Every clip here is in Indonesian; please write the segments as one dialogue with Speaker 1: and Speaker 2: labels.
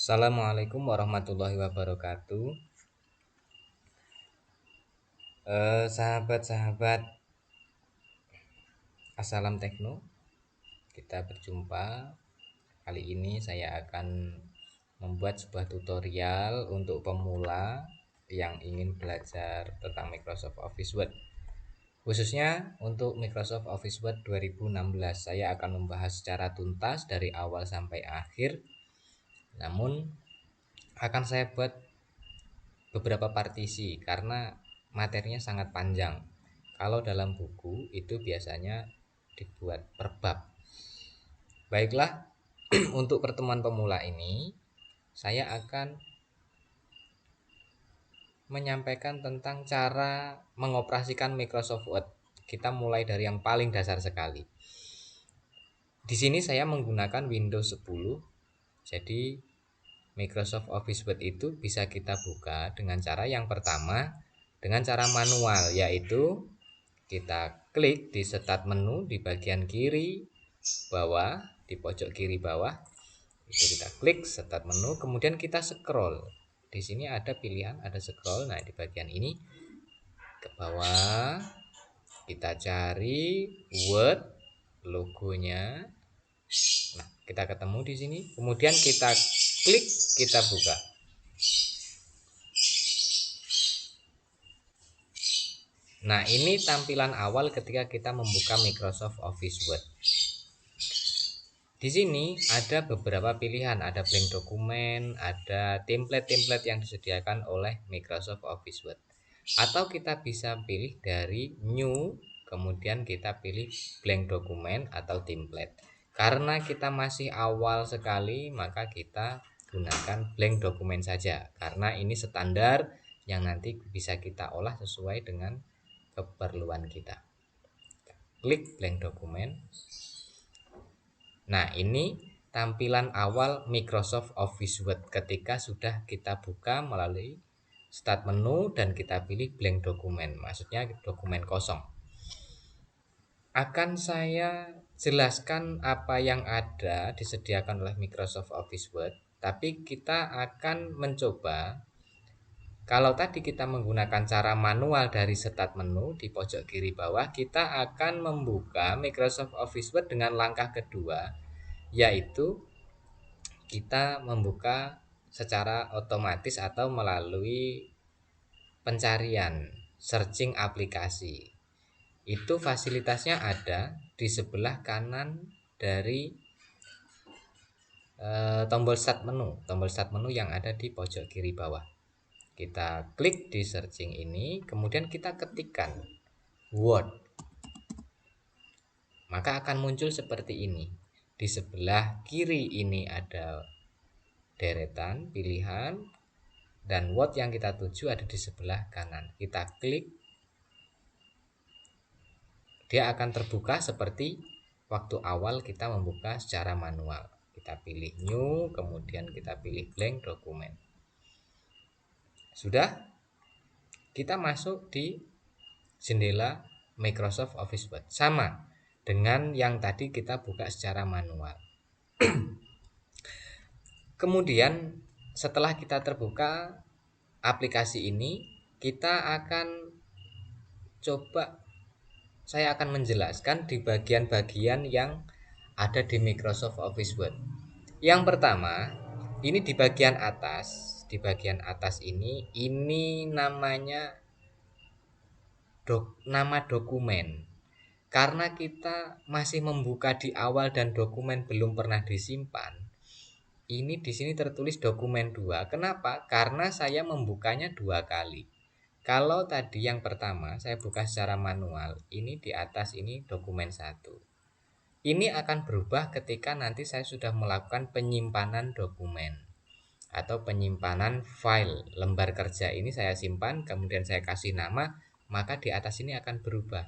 Speaker 1: Assalamualaikum warahmatullahi wabarakatuh. Sahabat-sahabat Assalam Tekno, kita berjumpa. Kali ini saya akan membuat sebuah tutorial untuk pemula yang ingin belajar tentang Microsoft Office Word. Khususnya untuk Microsoft Office Word 2016, saya akan membahas secara tuntas dari awal sampai akhir. Namun akan saya buat beberapa partisi karena materinya sangat panjang. Kalau dalam buku itu biasanya dibuat per bab. Baiklah, untuk pertemuan pemula ini saya akan menyampaikan tentang cara mengoperasikan Microsoft Word. Kita mulai dari yang paling dasar sekali. Di sini saya menggunakan Windows 10. Jadi Microsoft Office Word itu bisa kita buka dengan cara yang pertama, dengan cara manual, yaitu kita klik di start menu di bagian kiri bawah, di pojok kiri bawah. Itu kita klik start menu, kemudian kita scroll. Di sini ada pilihan, ada scroll. Nah, di bagian ini ke bawah kita cari Word logonya. Nah, kita ketemu di sini. Kemudian kita klik, kita buka. Nah, ini tampilan awal ketika kita membuka Microsoft Office Word. Di sini ada beberapa pilihan, ada blank dokumen, ada template-template yang disediakan oleh Microsoft Office Word. Atau kita bisa pilih dari new, kemudian kita pilih blank dokumen atau template. Karena kita masih awal sekali, maka kita gunakan blank dokumen saja. Karena ini standar yang nanti bisa kita olah sesuai dengan keperluan kita. Klik blank dokumen. Nah, ini tampilan awal Microsoft Office Word ketika sudah kita buka melalui start menu dan kita pilih blank dokumen, maksudnya dokumen kosong. Akan saya jelaskan apa yang ada disediakan oleh Microsoft Office Word, tapi kita akan mencoba. Kalau tadi kita menggunakan cara manual dari start menu di pojok kiri bawah, kita akan membuka Microsoft Office Word dengan langkah kedua, yaitu kita membuka secara otomatis atau melalui pencarian searching aplikasi. Itu fasilitasnya ada di sebelah kanan dari tombol start menu yang ada di pojok kiri bawah. Kita klik di searching ini, kemudian kita ketikkan Word, maka akan muncul seperti ini. Di sebelah kiri ini ada deretan pilihan, dan Word yang kita tuju ada di sebelah kanan. Kita klik, dia akan terbuka seperti waktu awal kita membuka secara manual. Kita pilih new, kemudian kita pilih blank dokumen. Sudah, kita masuk di jendela Microsoft Office Word, sama dengan yang tadi kita buka secara manual. Kemudian setelah kita terbuka aplikasi ini, kita akan coba, saya akan menjelaskan di bagian-bagian yang ada di Microsoft Office Word. Yang pertama, ini di bagian atas. Di bagian atas ini namanya nama dokumen. Karena kita masih membuka di awal dan dokumen belum pernah disimpan, ini di sini tertulis dokumen 2. Kenapa? Karena saya membukanya 2 kali. Kalau tadi yang pertama saya buka secara manual, ini di atas ini dokumen 1. Ini akan berubah ketika nanti saya sudah melakukan penyimpanan dokumen atau penyimpanan file. Lembar kerja ini saya simpan, kemudian saya kasih nama, maka di atas ini akan berubah.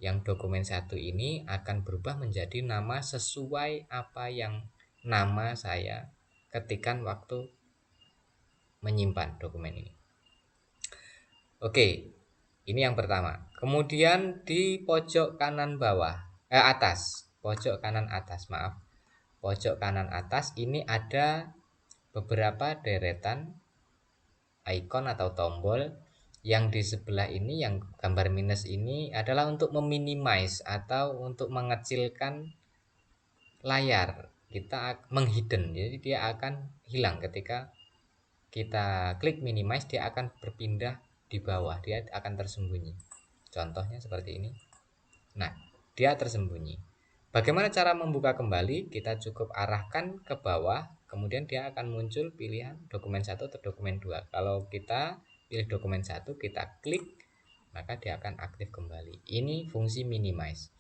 Speaker 1: Yang dokumen 1 ini akan berubah menjadi nama sesuai apa yang nama saya ketikan waktu menyimpan dokumen ini. Oke, ini yang pertama. Kemudian di pojok kanan bawah, pojok kanan atas ini ada beberapa deretan icon atau tombol yang di sebelah ini, yang gambar minus ini adalah untuk meminimize atau untuk mengecilkan layar kita, menghidden. Jadi dia akan hilang ketika kita klik minimize, dia akan berpindah di bawah, dia akan tersembunyi. Contohnya seperti ini. Nah, dia tersembunyi. Bagaimana cara membuka kembali? Kita cukup arahkan ke bawah, kemudian dia akan muncul pilihan dokumen 1 atau dokumen 2. Kalau kita pilih dokumen 1, kita klik, maka dia akan aktif kembali. Ini fungsi minimize.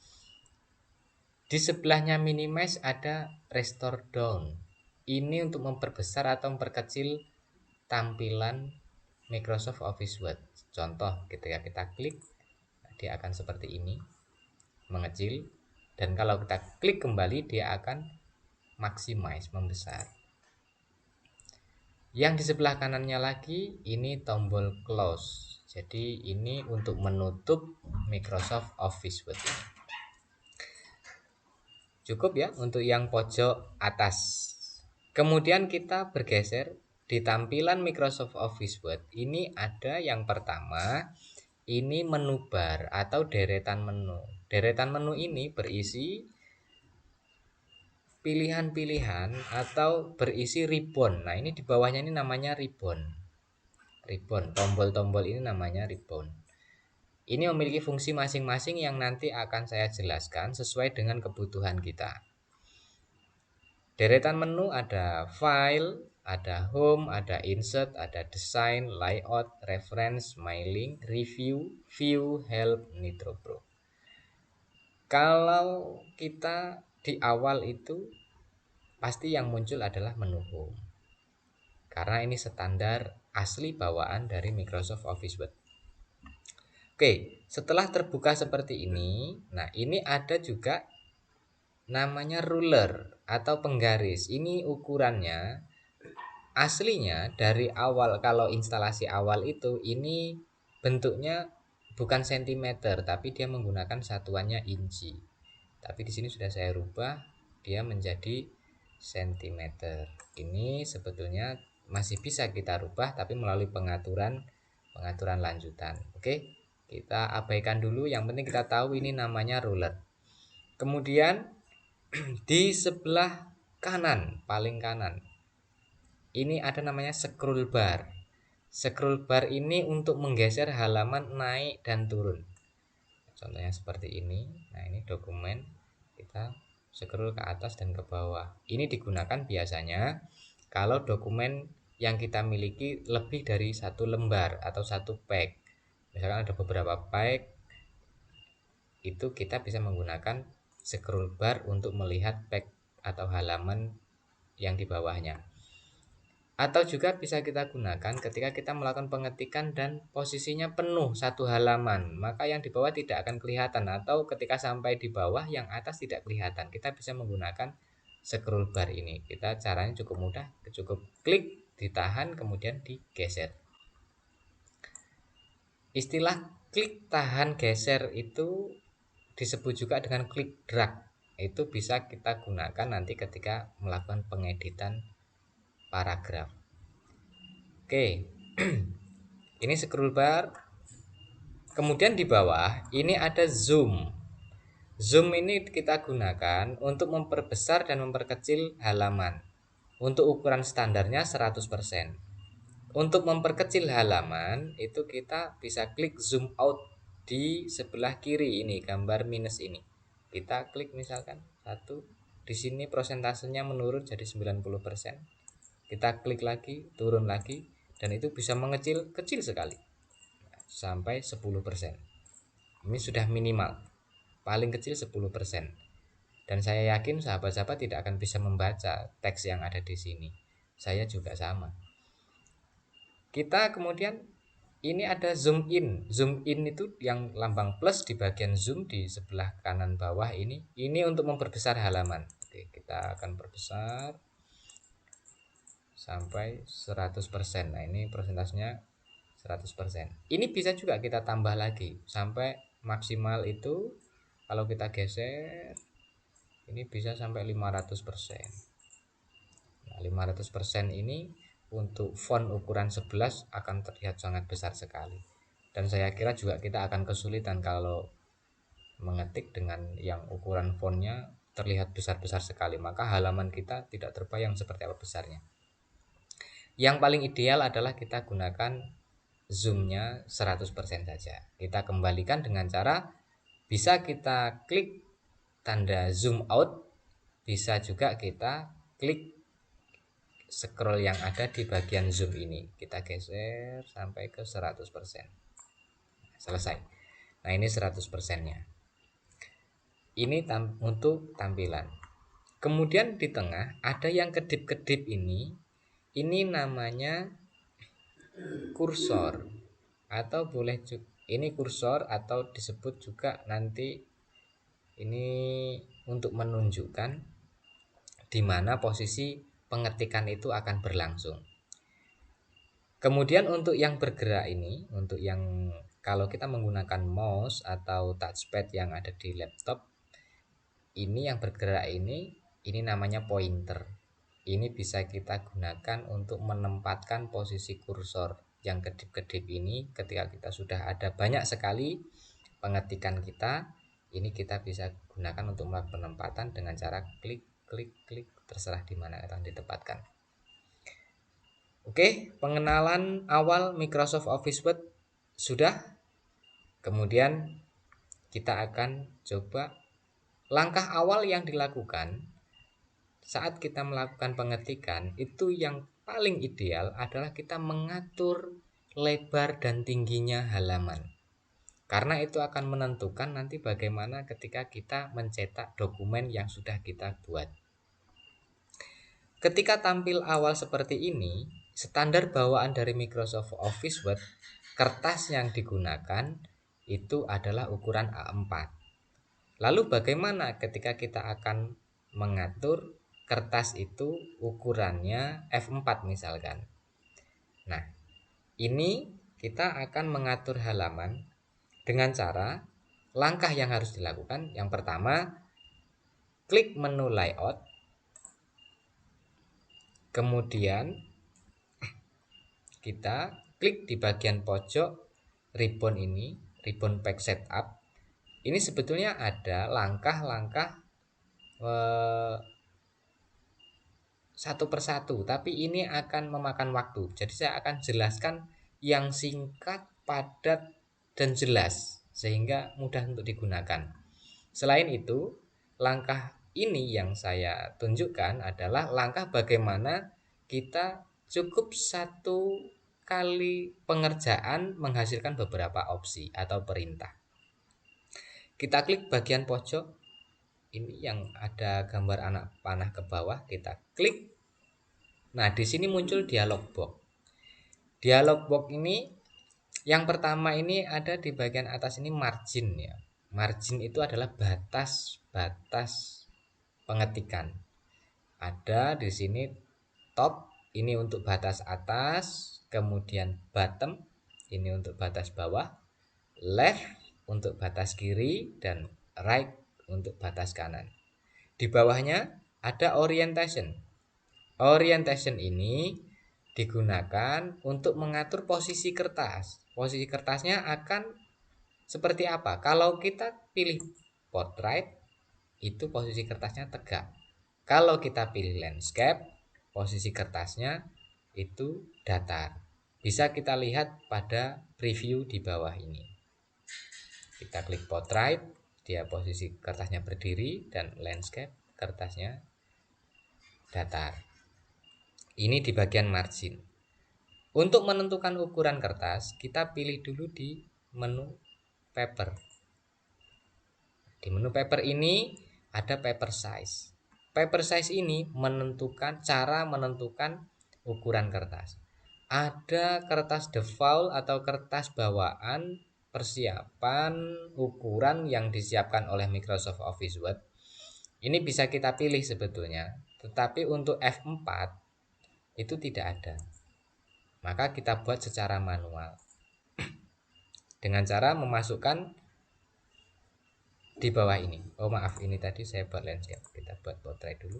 Speaker 1: Di sebelahnya minimize ada restore down. Ini untuk memperbesar atau memperkecil tampilan Microsoft Office Word. Contoh, ketika kita klik, dia akan seperti ini, mengecil. Dan kalau kita klik kembali, dia akan maximize, membesar. Yang di sebelah kanannya lagi, ini tombol close. Jadi ini untuk menutup Microsoft Office Word ini. Cukup ya untuk yang pojok atas. Kemudian kita bergeser di tampilan Microsoft Office Word. Ini ada yang pertama, ini menu bar atau deretan menu. Deretan menu ini berisi pilihan-pilihan atau berisi ribbon. Nah, ini di bawahnya ini namanya ribbon. Ribbon, tombol-tombol ini namanya ribbon. Ini memiliki fungsi masing-masing yang nanti akan saya jelaskan sesuai dengan kebutuhan kita. Deretan menu ada file, ada home, ada insert, ada design, layout, reference, my link, review, view, help, nitro pro. Kalau kita di awal itu pasti yang muncul adalah menu home, karena ini standar asli bawaan dari Microsoft Office Word. Oke, setelah terbuka seperti ini, nah ini ada juga namanya ruler atau penggaris. Ini ukurannya aslinya dari awal, kalau instalasi awal itu ini bentuknya bukan sentimeter, tapi dia menggunakan satuannya inci. Tapi di sini sudah saya rubah, dia menjadi sentimeter. Ini sebetulnya masih bisa kita rubah, tapi melalui pengaturan lanjutan. Oke, kita abaikan dulu. Yang penting kita tahu ini namanya ruler. Kemudian di sebelah kanan, paling kanan, ini ada namanya scroll bar. Scroll bar ini untuk menggeser halaman naik dan turun. Contohnya seperti ini. Nah, ini dokumen, kita scroll ke atas dan ke bawah. Ini digunakan biasanya kalau dokumen yang kita miliki lebih dari satu lembar atau satu page. Misalkan ada beberapa page, itu kita bisa menggunakan scroll bar untuk melihat page atau halaman yang di bawahnya. Atau juga bisa kita gunakan ketika kita melakukan pengetikan dan posisinya penuh satu halaman, maka yang di bawah tidak akan kelihatan, atau ketika sampai di bawah yang atas tidak kelihatan. Kita bisa menggunakan scroll bar ini. Kita caranya cukup mudah, cukup klik, ditahan, kemudian digeser. Istilah klik, tahan, geser itu disebut juga dengan klik drag. Itu bisa kita gunakan nanti ketika melakukan pengeditan paragraf. Oke, ini scroll bar. Kemudian di bawah ini ada zoom. Zoom ini kita gunakan untuk memperbesar dan memperkecil halaman. Untuk ukuran standarnya 100%. Untuk memperkecil halaman itu kita bisa klik zoom out di sebelah kiri ini, gambar minus ini. Kita klik misalkan 1, di sini prosentasenya menurun jadi 90%. Kita klik lagi, turun lagi, dan itu bisa mengecil, kecil sekali, sampai 10%. Ini sudah minimal, paling kecil 10%. Dan saya yakin sahabat-sahabat tidak akan bisa membaca teks yang ada di sini. Saya juga sama. Kita kemudian ini ada zoom in. Zoom in itu yang lambang plus di bagian zoom di sebelah kanan bawah ini. Ini untuk memperbesar halaman. Oke, kita akan perbesar sampai 100%. Nah, ini persentasenya 100%. Ini bisa juga kita tambah lagi sampai maksimal itu. Kalau kita geser ini bisa sampai 500%. 500% ini untuk font ukuran 11 akan terlihat sangat besar sekali. Dan saya kira juga kita akan kesulitan kalau mengetik dengan yang ukuran fontnya terlihat besar-besar sekali, maka halaman kita tidak terbayang seperti apa besarnya. Yang paling ideal adalah kita gunakan zoomnya 100% saja. Kita kembalikan dengan cara bisa kita klik tanda zoom out, bisa juga kita klik scroll yang ada di bagian zoom ini, kita geser sampai ke 100%. Selesai. Nah, ini 100%-nya. Ini untuk tampilan. Kemudian di tengah ada yang kedip-kedip ini namanya kursor, atau boleh juga ini kursor, atau disebut juga nanti ini untuk menunjukkan di mana posisi pengetikan itu akan berlangsung. Kemudian untuk yang bergerak ini, untuk yang kalau kita menggunakan mouse atau touchpad yang ada di laptop, ini yang bergerak ini namanya pointer. Ini bisa kita gunakan untuk menempatkan posisi kursor yang kedip-kedip ini. Ketika kita sudah ada banyak sekali pengetikan kita, ini kita bisa gunakan untuk melakukan penempatan dengan cara klik, klik, klik, terserah di mana akan ditempatkan. Oke, pengenalan awal Microsoft Office Word sudah. Kemudian kita akan coba langkah awal yang dilakukan saat kita melakukan pengetikan. Itu yang paling ideal adalah kita mengatur lebar dan tingginya halaman, karena itu akan menentukan nanti bagaimana ketika kita mencetak dokumen yang sudah kita buat. Ketika tampil awal seperti ini, standar bawaan dari Microsoft Office Word, kertas yang digunakan itu adalah ukuran A4. Lalu bagaimana ketika kita akan mengatur kertas itu ukurannya F4 misalkan. Nah, ini kita akan mengatur halaman dengan cara langkah yang harus dilakukan. Yang pertama, klik menu layout. Kemudian kita klik di bagian pojok ribbon ini, ribbon page setup. Ini sebetulnya ada langkah-langkah satu persatu, tapi ini akan memakan waktu. Jadi saya akan jelaskan yang singkat, padat, dan jelas sehingga mudah untuk digunakan. Selain itu, langkah ini yang saya tunjukkan adalah langkah bagaimana kita cukup satu kali pengerjaan menghasilkan beberapa opsi atau perintah. Kita klik bagian pojok ini yang ada gambar anak panah ke bawah, kita klik. Nah, di sini muncul dialog box. Dialog box ini yang pertama ini ada di bagian atas ini margin ya. Margin itu adalah batas-batas pengetikan. Ada di sini top, ini untuk batas atas, kemudian bottom, ini untuk batas bawah, left untuk batas kiri, dan right untuk batas kanan. Di bawahnya ada orientation. Orientation ini digunakan untuk mengatur posisi kertas. Posisi kertasnya akan seperti apa? Kalau kita pilih portrait, itu posisi kertasnya tegak. Kalau kita pilih landscape, posisi kertasnya itu datar. Bisa kita lihat pada preview di bawah ini. Kita klik portrait, dia posisi kertasnya berdiri, dan landscape kertasnya datar. Ini di bagian margin. Untuk menentukan ukuran kertas, kita pilih dulu di menu paper. Di menu paper ini ada paper size. Paper size ini cara menentukan ukuran kertas. Ada kertas default atau kertas bawaan persiapan ukuran yang disiapkan oleh Microsoft Office Word. Ini bisa kita pilih sebetulnya, tetapi untuk F4 itu tidak ada. Maka kita buat secara manual dengan cara memasukkan di bawah ini. Oh maaf, ini tadi saya buat landscape. Kita buat portrait dulu.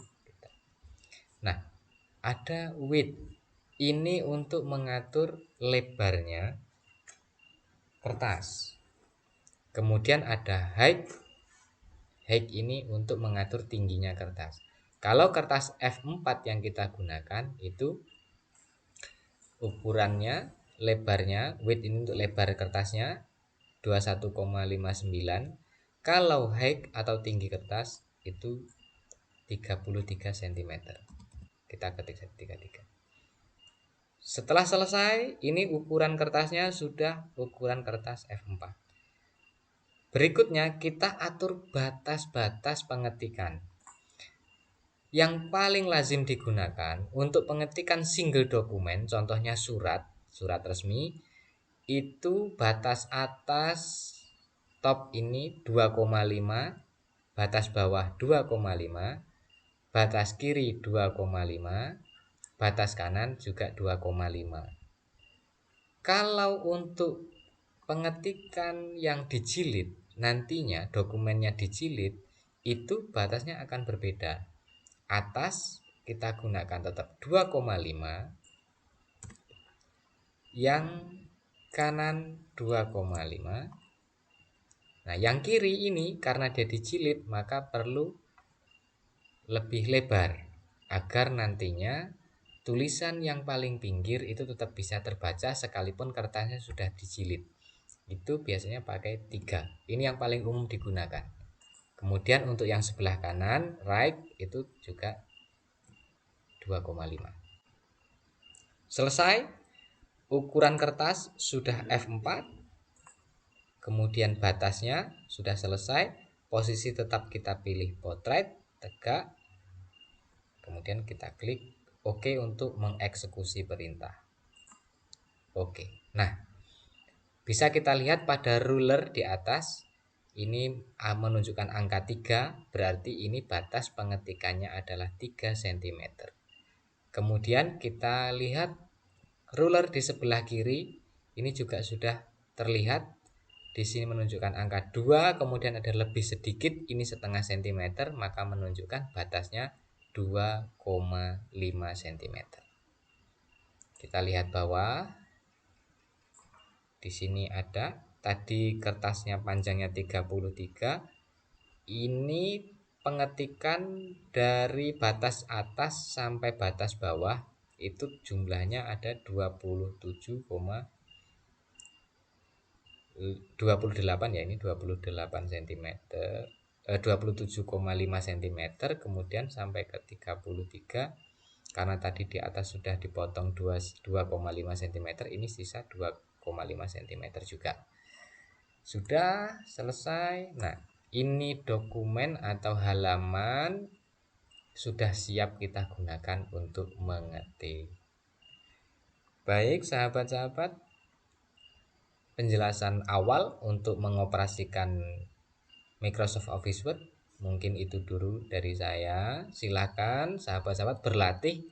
Speaker 1: Nah, ada width, ini untuk mengatur lebarnya kertas. Kemudian ada height, height ini untuk mengatur tingginya kertas. Kalau kertas F4 yang kita gunakan itu ukurannya, lebarnya, width ini untuk lebar kertasnya 21,59. Kalau height atau tinggi kertas itu 33 cm. Kita ketik 33. Setelah selesai, ini ukuran kertasnya sudah ukuran kertas F4. Berikutnya kita atur batas-batas pengetikan. Yang paling lazim digunakan untuk pengetikan single dokumen, contohnya surat resmi, itu batas atas top ini 2,5, batas bawah 2,5, batas kiri 2,5, batas kanan juga 2,5. Kalau untuk pengetikan yang dijilid, nantinya dokumennya dijilid, itu batasnya akan berbeda. Atas kita gunakan tetap 2,5, yang kanan 2,5. Nah, yang kiri ini karena dia dijilid maka perlu lebih lebar agar nantinya tulisan yang paling pinggir itu tetap bisa terbaca sekalipun kertasnya sudah dijilid. Itu biasanya pakai 3. Ini yang paling umum digunakan. Kemudian untuk yang sebelah kanan, right, itu juga 2,5. Selesai, ukuran kertas sudah F4. Kemudian batasnya sudah selesai, posisi tetap kita pilih portrait, tegak. Kemudian kita klik OK untuk mengeksekusi perintah. Oke. Nah, bisa kita lihat pada ruler di atas ini menunjukkan angka 3, berarti ini batas pengetikannya adalah 3 cm. Kemudian kita lihat ruler di sebelah kiri, ini juga sudah terlihat. Di sini menunjukkan angka 2, kemudian ada lebih sedikit, ini setengah cm, maka menunjukkan batasnya 2,5 cm. Kita lihat bawah. Di sini ada, tadi kertasnya panjangnya 33. Ini pengetikan dari batas atas sampai batas bawah itu jumlahnya ada 28 ya, ini 28 cm, 27,5 cm, kemudian sampai ke 33. Karena tadi di atas sudah dipotong 2,5 cm, ini sisa 2,5 cm juga. Sudah selesai. Nah, ini dokumen atau halaman sudah siap kita gunakan untuk mengetik. Baik sahabat-sahabat, penjelasan awal untuk mengoperasikan Microsoft Office Word mungkin itu dulu dari saya. Silakan sahabat-sahabat berlatih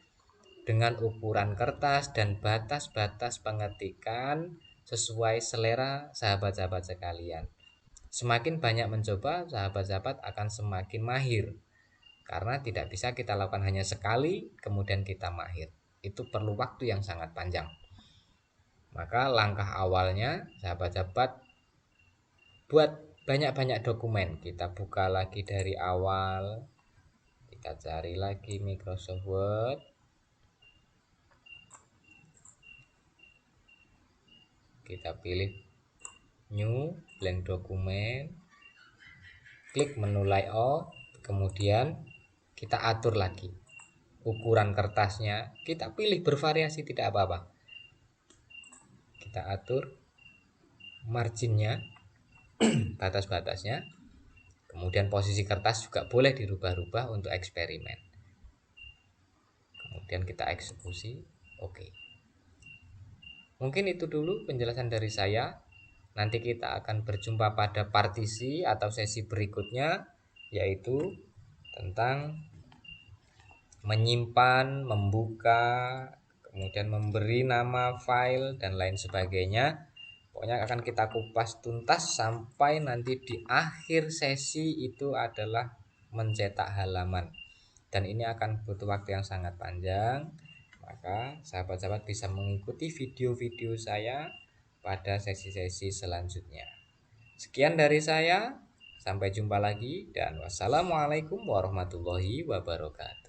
Speaker 1: dengan ukuran kertas dan batas-batas pengetikan sesuai selera sahabat-sahabat sekalian. Semakin banyak mencoba, sahabat-sahabat akan semakin mahir. Karena tidak bisa kita lakukan hanya sekali kemudian kita mahir. Itu perlu waktu yang sangat panjang. Maka langkah awalnya sahabat-sahabat buat banyak-banyak dokumen. Kita buka lagi dari awal. Kita cari lagi Microsoft Word. Kita pilih New, blank dokumen. Klik menu layout. Kemudian kita atur lagi ukuran kertasnya. Kita pilih bervariasi, tidak apa-apa. Kita atur marginnya, batas-batasnya. Kemudian posisi kertas juga boleh dirubah-rubah untuk eksperimen. Kemudian kita eksekusi. Oke. Mungkin itu dulu penjelasan dari saya. Nanti kita akan berjumpa pada partisi atau sesi berikutnya, yaitu tentang menyimpan, membuka, kemudian memberi nama file dan lain sebagainya. Pokoknya akan kita kupas tuntas sampai nanti di akhir sesi itu adalah mencetak halaman. Dan ini akan butuh waktu yang sangat panjang. Maka sahabat-sahabat bisa mengikuti video-video saya pada sesi-sesi selanjutnya. Sekian dari saya, sampai jumpa lagi dan wassalamualaikum warahmatullahi wabarakatuh.